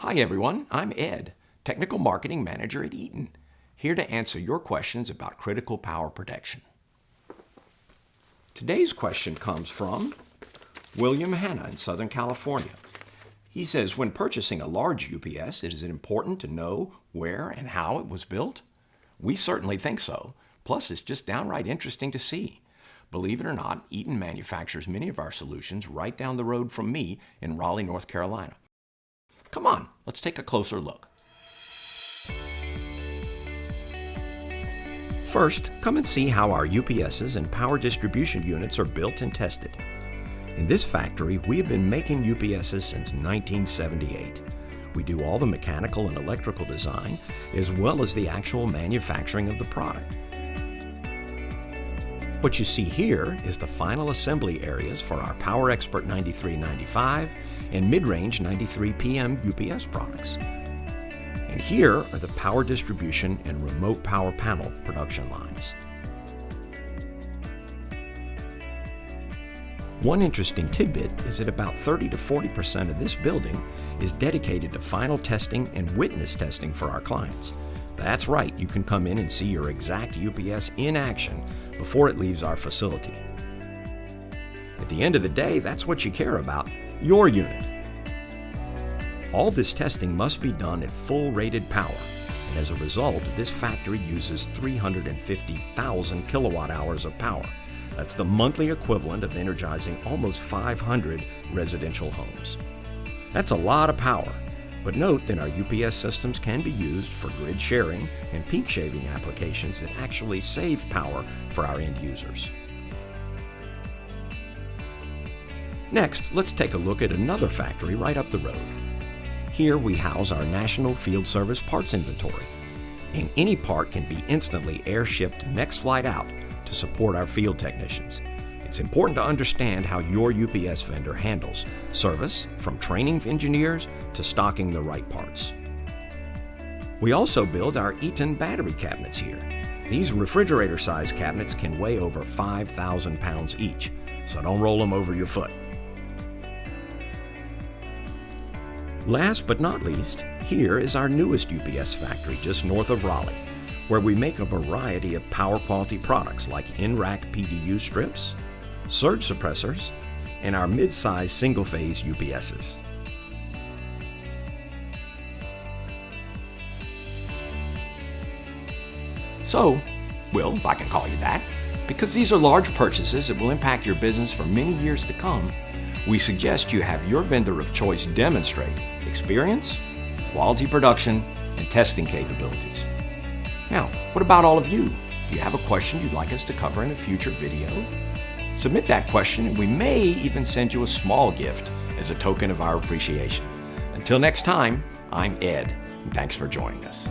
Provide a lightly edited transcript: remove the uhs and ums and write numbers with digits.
Hi everyone, I'm Ed, Technical Marketing Manager at Eaton, here to answer your questions about critical power protection. Today's question comes from William Hanna in Southern California. He says, when purchasing a large UPS, it is important to know where and how it was built? We certainly think so. Plus, it's just downright interesting to see. Believe it or not, Eaton manufactures many of our solutions right down the road from me in Raleigh, North Carolina. Come on, let's take a closer look. First, come and see how our UPSs and power distribution units are built and tested. In this factory, we have been making UPSs since 1978. We do all the mechanical and electrical design, as well as the actual manufacturing of the product. What you see here is the final assembly areas for our Power Expert 9395 and mid-range 93 PM UPS products. And here are the power distribution and remote power panel production lines. One interesting tidbit is that about 30 to 40% of this building is dedicated to final testing and witness testing for our clients. That's right, you can come in and see your exact UPS in action before it leaves our facility. At the end of the day, that's what you care about, your unit. All this testing must be done at full rated power, and as a result, this factory uses 350,000 kilowatt hours of power. That's the monthly equivalent of energizing almost 500 residential homes. That's a lot of power, but note that our UPS systems can be used for grid sharing and peak shaving applications that actually save power for our end users. Next, let's take a look at another factory right up the road. Here we house our National Field Service parts inventory, and any part can be instantly air-shipped next flight out to support our field technicians. It's important to understand how your UPS vendor handles service, from training engineers to stocking the right parts. We also build our Eaton battery cabinets here. These refrigerator-sized cabinets can weigh over 5,000 pounds each, so don't roll them over your foot. Last but not least, here is our newest UPS factory just north of Raleigh, where we make a variety of power quality products like in-rack PDU strips, surge suppressors, and our mid-size single-phase UPSs. So, Will, if I can call you that, because these are large purchases that will impact your business for many years to come, we suggest you have your vendor of choice demonstrate experience, quality production, and testing capabilities. Now, what about all of you? Do you have a question you'd like us to cover in a future video? Submit that question and we may even send you a small gift as a token of our appreciation. Until next time, I'm Ed, and thanks for joining us.